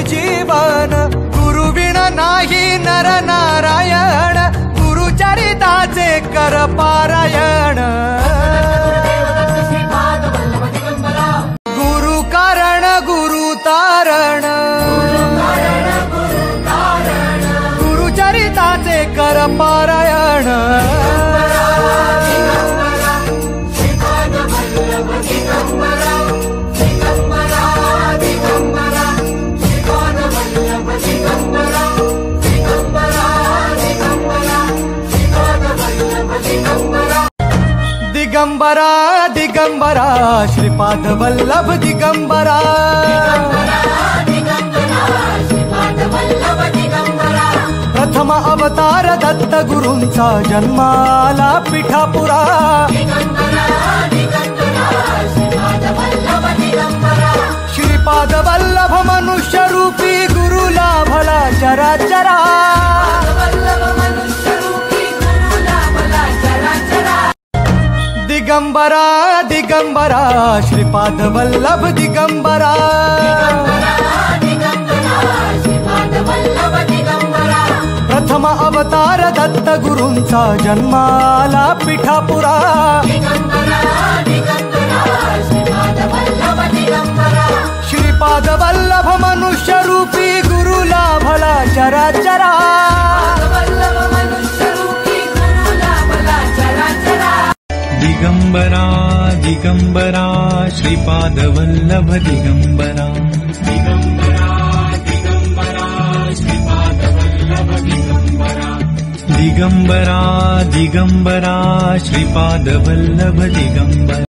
जीवन, गुरुविण नाही नर नारायण, गुरुचरिताचे कर पारायण। गुरु कारण गुरु तारण, गुरुचरिताचे कर पारायण। दिगंबरा दिगंबरा श्रीपाद वल्लभ दिगंबरा, प्रथम अवतार दत्त गुरूंचा जन्माला पिठापुरा। श्रीपाद वल्लभ मनुष्य रूपी गुरु लाभला चराचरा। दिगंबरा दिगंबरा श्रीपाद वल्लभ दिगंबरा, प्रथम अवतार दत्त गुरूंचा जन्माला पिठापुरा। श्रीपाद वल्लभ मनुष्य रूपी गुरु लाभला चराचरा। दिगंबरा दिगंबरा श्रीपाद वल्लभ दिगंबरा, दिगंबरा दिगंबरा श्रीपाद वल्लभ दिगंबरा, दिगंबरा दिगंबरा श्रीपाद वल्लभ दिगंबरा।